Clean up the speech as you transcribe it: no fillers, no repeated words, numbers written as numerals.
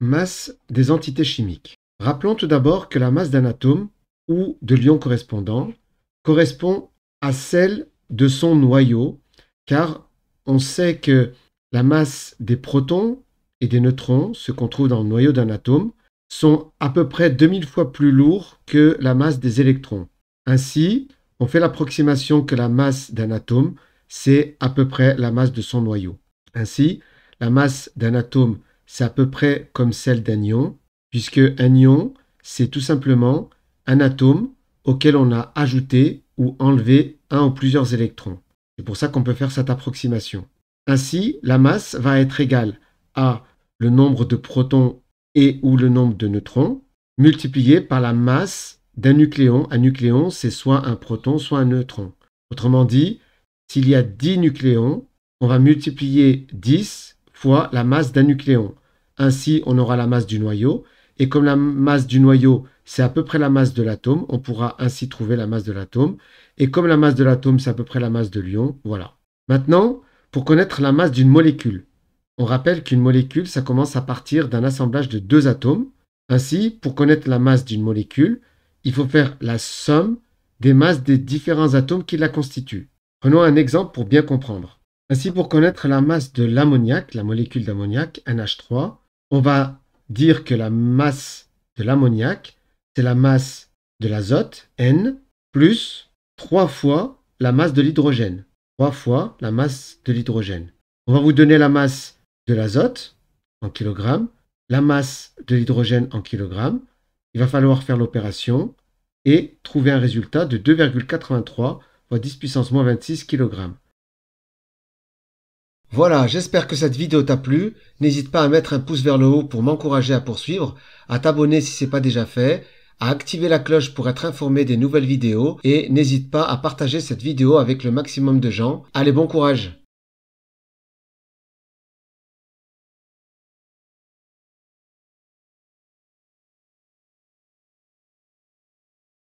Masse des entités chimiques. Rappelons tout d'abord que la masse d'un atome ou de l'ion correspondant correspond à celle de son noyau, car on sait que la masse des protons et des neutrons, ce qu'on trouve dans le noyau d'un atome, sont à peu près 2000 fois plus lourds que la masse des électrons. Ainsi, on fait l'approximation que la masse d'un atome, c'est à peu près la masse de son noyau. Ainsi, la masse d'un atome, c'est à peu près comme celle d'un ion, puisque un ion, c'est tout simplement un atome auquel on a ajouté ou enlevé un ou plusieurs électrons. C'est pour ça qu'on peut faire cette approximation. Ainsi, la masse va être égale à le nombre de protons et ou le nombre de neutrons, multiplié par la masse d'un nucléon. Un nucléon, c'est soit un proton, soit un neutron. Autrement dit, s'il y a 10 nucléons, on va multiplier 10 fois la masse d'un nucléon. Ainsi, on aura la masse du noyau. Et comme la masse du noyau, c'est à peu près la masse de l'atome, on pourra ainsi trouver la masse de l'atome. Et comme la masse de l'atome, c'est à peu près la masse de l'ion, voilà. Maintenant, pour connaître la masse d'une molécule, on rappelle qu'une molécule, ça commence à partir d'un assemblage de deux atomes. Ainsi, pour connaître la masse d'une molécule, il faut faire la somme des masses des différents atomes qui la constituent. Prenons un exemple pour bien comprendre. Ainsi, pour connaître la masse de l'ammoniac, la molécule d'ammoniac, NH3, on va dire que la masse de l'ammoniac, c'est la masse de l'azote, N, plus 3 fois la masse de l'hydrogène. 3 fois la masse de l'hydrogène. On va vous donner la masse de l'azote en kilogrammes, la masse de l'hydrogène en kilogrammes. Il va falloir faire l'opération et trouver un résultat de 2,83 fois 10 puissance moins 26 kg. Voilà, j'espère que cette vidéo t'a plu. N'hésite pas à mettre un pouce vers le haut pour m'encourager à poursuivre, à t'abonner si ce n'est pas déjà fait, à activer la cloche pour être informé des nouvelles vidéos et n'hésite pas à partager cette vidéo avec le maximum de gens. Allez, bon courage!